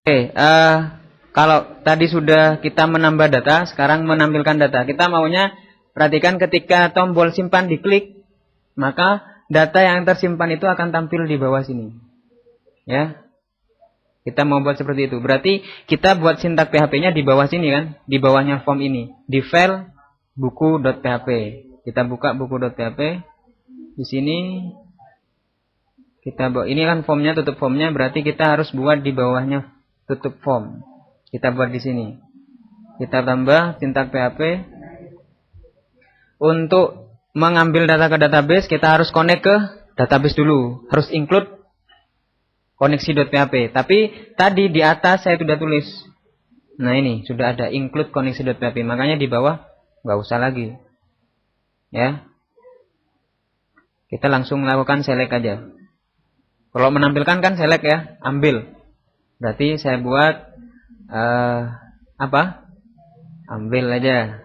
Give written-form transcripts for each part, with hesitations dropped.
Oke, kalau tadi sudah kita menambah data, sekarang menampilkan data. Kita maunya perhatikan ketika tombol simpan diklik, maka data yang tersimpan itu akan tampil di bawah sini. Ya, kita mau buat seperti itu. Berarti kita buat sintak PHP-nya di bawah sini kan, di bawahnya form ini, di file buku.php. Kita buka buku.php. Di sini kita buat, ini kan formnya, tutup formnya, berarti kita harus buat di bawahnya tutup form. Kita buat di sini. Kita tambah sintak PHP. Untuk mengambil data ke database, kita harus connect ke database dulu. Harus include koneksi.php. Tapi tadi di atas saya sudah tulis. Nah ini, sudah ada include koneksi.php. Makanya di bawah nggak usah lagi. Ya. Kita langsung lakukan select aja. Kalau menampilkan kan select ya, ambil. Berarti saya buat apa? Ambil aja.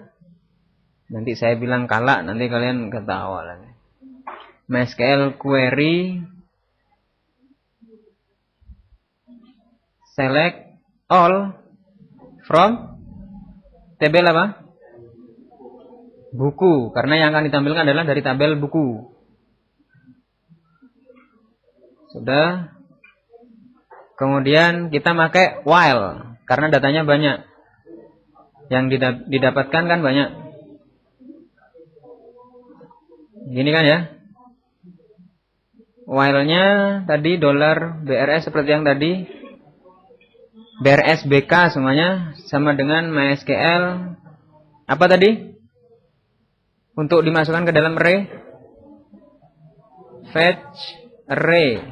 Nanti saya bilang kalak, nanti kalian ketawa lagi. MySQL query select all from tabel apa? Buku, karena yang akan ditampilkan adalah dari tabel buku. Sudah. Kemudian kita pakai while, karena datanya banyak. Yang didapatkan kan banyak. Gini kan ya. While-nya tadi $BRS seperti yang tadi. BRS BK semuanya sama dengan MySQL. Apa tadi? Untuk dimasukkan ke dalam array. Fetch array.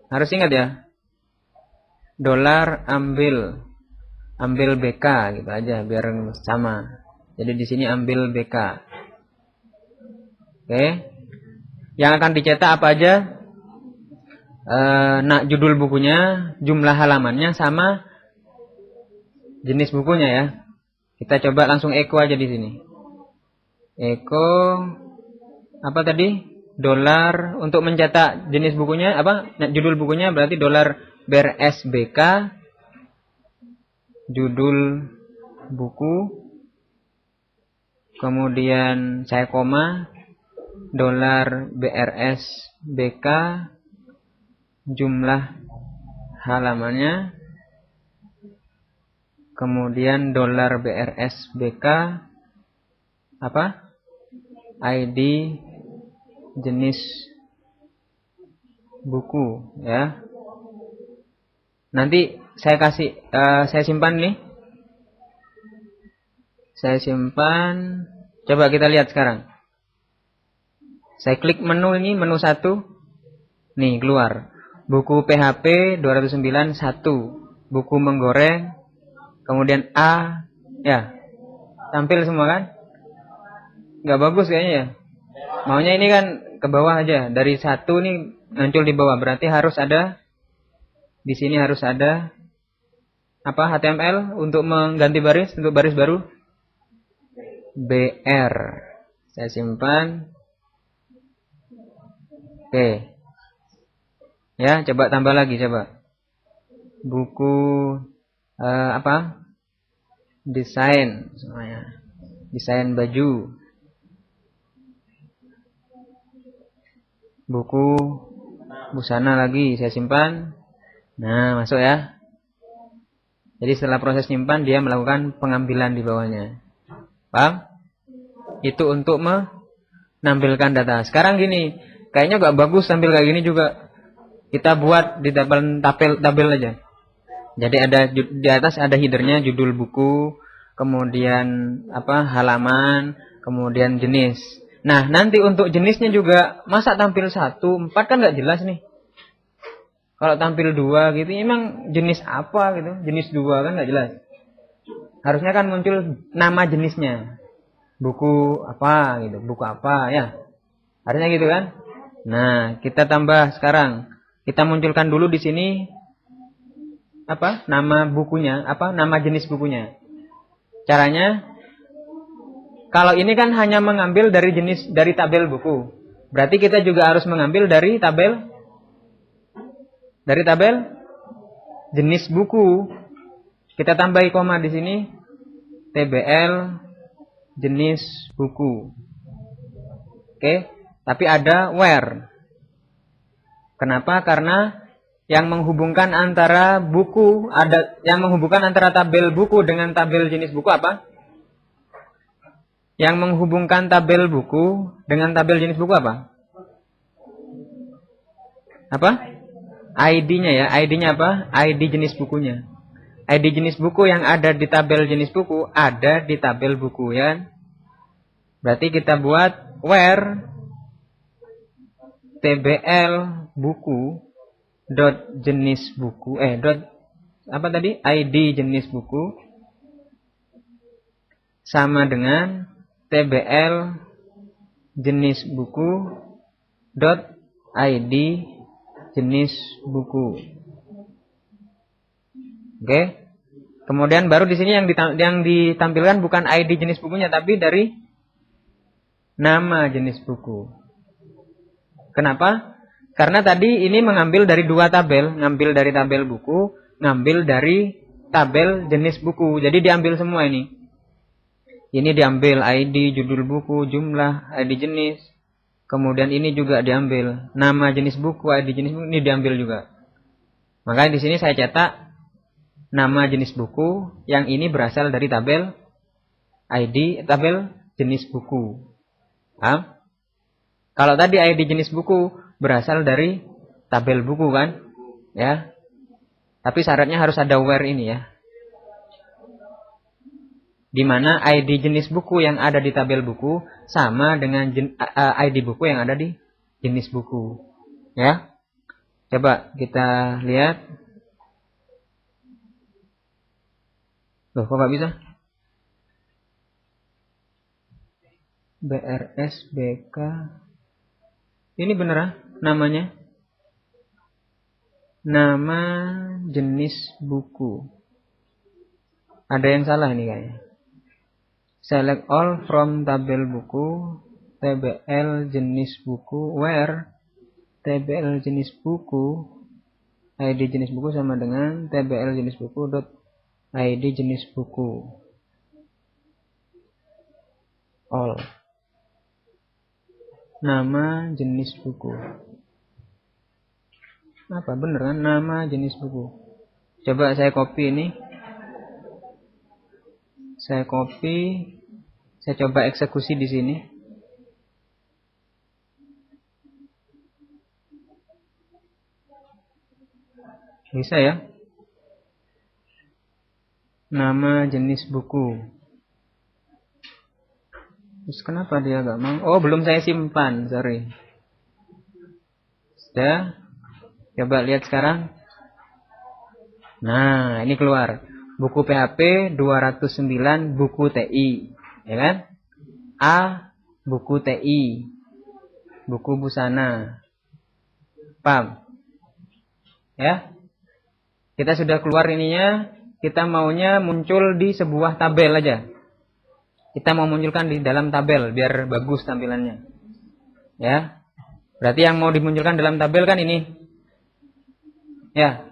Harus ingat ya. ambil BK gitu aja biar sama. Jadi di sini ambil BK. Oke. Yang akan dicetak apa aja? Nah, judul bukunya, jumlah halamannya sama jenis bukunya ya. Kita coba langsung echo aja di sini. Echo apa tadi? Dolar untuk mencetak jenis bukunya apa? Nah, judul bukunya berarti $BRSBK judul buku, kemudian saya koma $BRSBK jumlah halamannya, kemudian $BRSBK apa? ID jenis buku ya. Nanti saya kasih saya simpan nih. Saya simpan. Coba kita lihat sekarang. Saya klik menu ini, menu 1. Nih, keluar. Buku PHP 209 1. Buku menggoreng. Kemudian A. Ya. Tampil semua kan? Nggak bagus kayaknya ya. Maunya ini kan ke bawah aja. Dari 1 nih muncul di bawah. Berarti harus ada. Di sini harus ada apa? HTML untuk mengganti baris, untuk baris baru. BR. Saya simpan. Oke. Ya, coba tambah lagi coba. Buku apa? Desain semuanya. Desain baju. Buku busana lagi saya simpan. Nah, masuk ya. Jadi setelah proses simpan dia melakukan pengambilan di bawahnya. Paham? Itu untuk menampilkan data. Sekarang gini, kayaknya gak bagus tampil kayak gini juga. Kita buat di tabel aja. Jadi ada di atas ada headernya, judul buku, kemudian apa? Halaman, kemudian jenis. Nah, nanti untuk jenisnya juga masa tampil 1, 4 kan gak jelas nih. Kalau tampil 2 gitu, emang jenis apa gitu? Jenis 2 kan gak jelas. Harusnya kan muncul nama jenisnya. Buku apa gitu, buku apa ya. Harusnya gitu kan? Nah, kita tambah sekarang. Kita munculkan dulu di sini apa? Nama bukunya, apa? Nama jenis bukunya. Caranya kalau ini kan hanya mengambil dari tabel buku. Berarti kita juga harus mengambil dari tabel jenis buku. Kita tambahi koma di sini. TBL jenis buku. Oke, tapi ada where. Kenapa? Karena yang menghubungkan antara buku, yang menghubungkan antara tabel buku dengan tabel jenis buku apa? Yang menghubungkan tabel buku dengan tabel jenis buku apa? Apa? ID-nya ya. ID-nya apa? ID jenis bukunya. ID jenis buku yang ada di tabel jenis buku ada di tabel buku ya. Berarti kita buat where TBL buku dot jenis buku dot apa tadi? ID jenis buku sama dengan TBL jenis buku dot ID jenis buku. Oke. Kemudian baru di sini yang ditampilkan bukan ID jenis bukunya tapi dari nama jenis buku. Kenapa? Karena tadi ini mengambil dari dua tabel, ngambil dari tabel buku, ngambil dari tabel jenis buku. Jadi diambil semua ini. Ini diambil ID, judul buku, jumlah, ID jenis. Kemudian ini juga diambil nama jenis buku, ID jenis buku, ini diambil juga. Makanya di sini saya cetak nama jenis buku, yang ini berasal dari tabel ID, tabel jenis buku. Paham? Kalau tadi ID jenis buku berasal dari tabel buku kan? Ya. Tapi syaratnya harus ada where ini ya. Di mana ID jenis buku yang ada di tabel buku sama dengan ID buku yang ada di jenis buku. Ya. Coba kita lihat. Loh, kok nggak bisa? BRS, BK. Ini bener ah namanya? Nama jenis buku. Ada yang salah ini kayaknya. Select all from tabel buku, TBL jenis buku, where TBL jenis buku, ID jenis buku sama dengan TBL jenis buku dot ID jenis buku. All. Nama jenis buku. Apa bener kan? Nama jenis buku. Coba saya copy ini. Saya copy. Saya coba eksekusi di sini. Bisa ya? Nama jenis buku. Terus kenapa dia gak mau? Oh, belum saya simpan, sorry. Sudah. Coba lihat sekarang. Nah, ini keluar. Buku PHP 209 buku TI. Ya kan? A, buku TI. Buku busana. Paham? Ya? Kita sudah keluar ininya. Kita maunya muncul di sebuah tabel aja. Kita mau munculkan di dalam tabel biar bagus tampilannya. Ya. Berarti yang mau dimunculkan dalam tabel kan ini. Ya.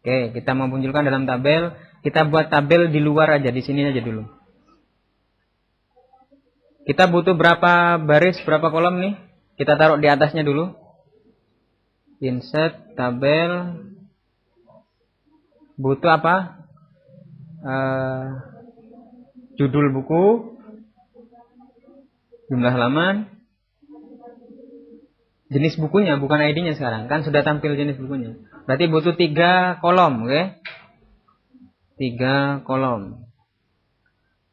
Oke, kita mau munculkan dalam tabel, kita buat tabel di luar aja, di sini aja dulu. Kita butuh berapa baris, berapa kolom nih? Kita taruh di atasnya dulu. Insert tabel. Butuh apa? Judul buku, jumlah halaman, jenis bukunya, bukan ID-nya sekarang. Kan sudah tampil jenis bukunya. Berarti butuh 3 kolom, oke? 3 kolom.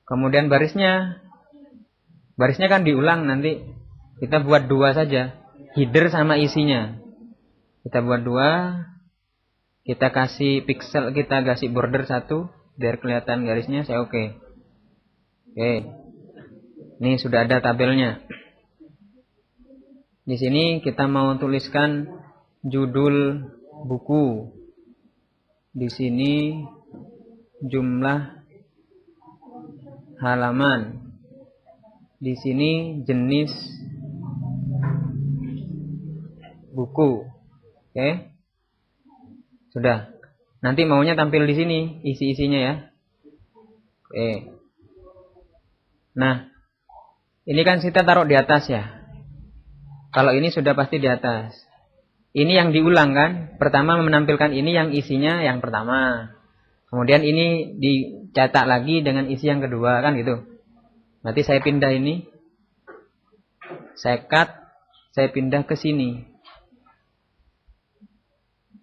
Kemudian barisnya kan diulang nanti. Kita buat 2 saja. Header sama isinya. Kita buat 2. Kita kasih pixel, kita kasih border 1. Biar kelihatan garisnya, saya oke. Oke, ini sudah ada tabelnya. Di sini kita mau tuliskan judul buku. Di sini jumlah halaman. Di sini jenis buku. Oke, sudah. Nanti maunya tampil di sini isi-isinya ya. Oke. Nah, ini kan kita taruh di atas ya. Kalau ini sudah pasti di atas. Ini yang diulang kan? Pertama menampilkan ini yang isinya yang pertama. Kemudian ini dicetak lagi dengan isi yang kedua kan gitu. Berarti saya pindah ini. Saya cut, saya pindah ke sini.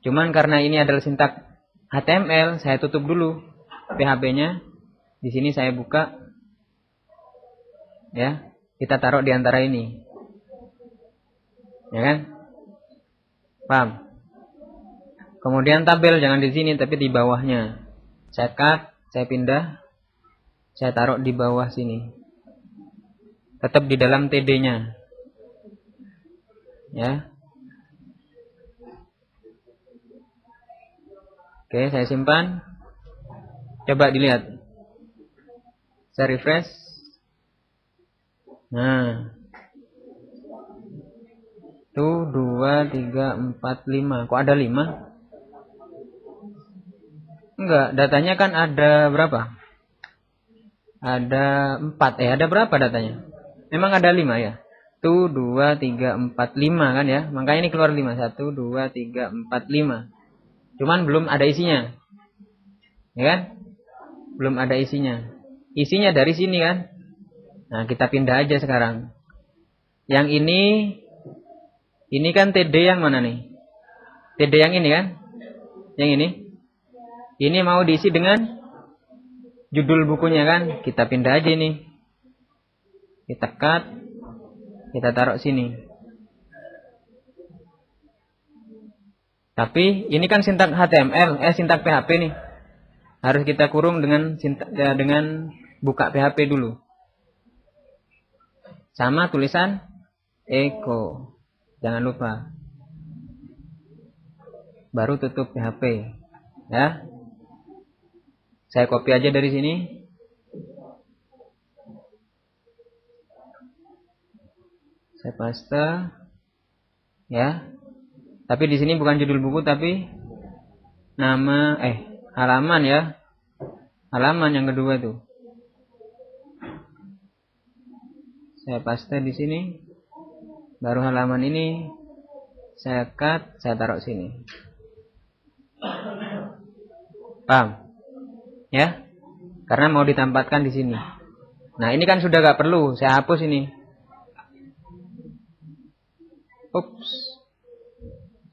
Cuman karena ini adalah sintak HTML, saya tutup dulu PHP-nya. Di sini saya buka. Ya, kita taruh di antara ini. Ya kan? Paham? Kemudian tabel jangan di sini tapi di bawahnya. Saya cut, saya pindah, saya taruh di bawah sini. Tetap di dalam TD-nya. Ya. Oke, saya simpan. Coba dilihat. Saya refresh. Nah. Tuh 2, 3, 4, 5. Kok ada 5? Enggak, datanya kan ada berapa? Ada 4. Ada berapa datanya? Memang ada 5 ya? Tuh 2, 3, 4, 5 kan ya? Makanya ini keluar 5. 1, 2, 3, 4, 5. Cuman belum ada isinya. Ya kan? Belum ada isinya. Isinya dari sini kan? Nah, kita pindah aja sekarang. Yang ini kan TD yang mana nih? TD yang ini kan? Yang ini. Ini mau diisi dengan judul bukunya kan? Kita pindah aja ini. Kita cut. Kita taruh sini. Tapi ini kan sintak HTML, sintak PHP nih. Harus kita kurung dengan buka PHP dulu. Sama tulisan Eko. Jangan lupa. Baru tutup PHP. Ya. Saya copy aja dari sini. Saya paste. Ya. Tapi di sini bukan judul buku tapi nama halaman ya. Halaman yang kedua tuh. Saya paste di sini. Baru halaman ini saya cut, saya taruh sini. Paham? Ya? Karena mau ditempatkan di sini. Nah, ini kan sudah gak perlu, saya hapus ini. Ups.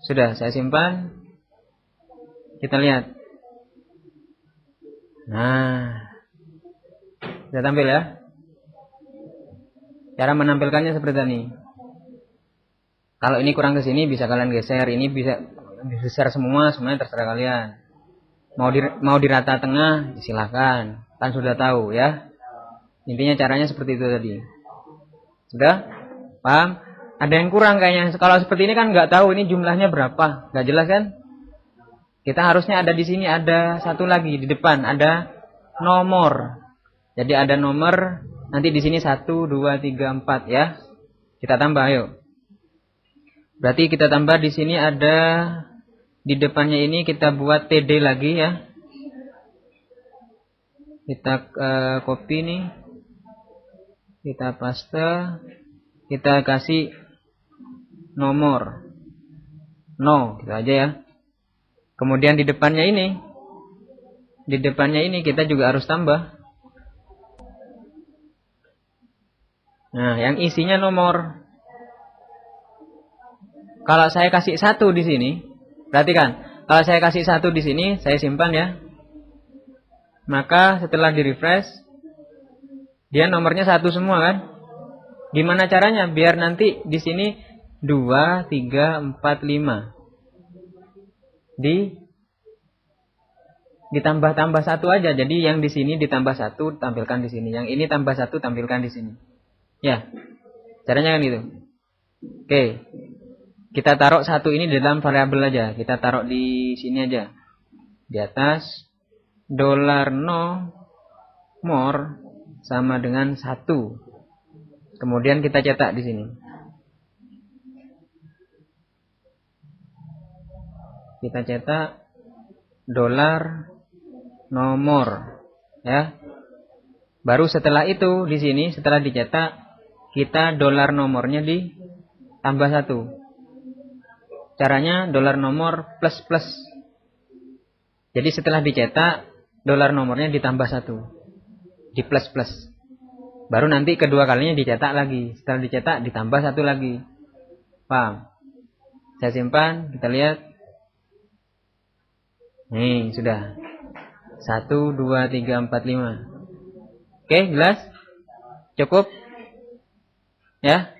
Sudah, saya simpan. Kita lihat. Nah. Sudah tampil ya? Cara menampilkannya seperti ini. Kalau ini kurang ke sini bisa kalian geser, ini bisa digeser semuanya terserah kalian. Mau di rata tengah, silakan. Kan sudah tahu ya. Intinya caranya seperti itu tadi. Sudah? Paham? Ada yang kurang kayaknya. Kalau seperti ini kan nggak tahu ini jumlahnya berapa, nggak jelas kan? Kita harusnya ada di sini ada satu lagi di depan ada nomor. Jadi ada nomor. Nanti di sini 1, 2, 3, 4 ya. Kita tambah ayo. Berarti kita tambah di sini ada di depannya ini kita buat TD lagi ya. Kita copy nih. Kita paste. Kita kasih nomor. No, gitu aja ya. Kemudian di depannya ini. Di depannya ini kita juga harus tambah. Nah, yang isinya nomor. Kalau saya kasih 1 di sini, perhatikan. Kalau saya kasih 1 di sini, saya simpan ya. Maka setelah di refresh, dia nomornya 1 semua kan? Gimana caranya? Biar nanti di sini 2, 3, 4, 5. Ditambah-tambah 1 aja. Jadi yang di sini ditambah 1 tampilkan di sini. Yang ini tambah 1 tampilkan di sini. Ya. Caranya kan gitu. Oke. Kita taruh 1 ini di dalam variabel aja. Kita taruh di sini aja. Di atas $no more sama dengan 1. Kemudian kita cetak di sini. Kita cetak dolar nomor, ya. Baru setelah itu di sini setelah dicetak kita dolar nomornya ditambah 1. Caranya dolar nomor plus plus. Jadi setelah dicetak dolar nomornya ditambah 1, di plus plus. Baru nanti kedua kalinya dicetak lagi. Setelah dicetak ditambah 1 lagi. Paham? Saya simpan, kita lihat. Nih, sudah. 1, 2, 3, 4, 5. Oke, jelas? Cukup? Ya?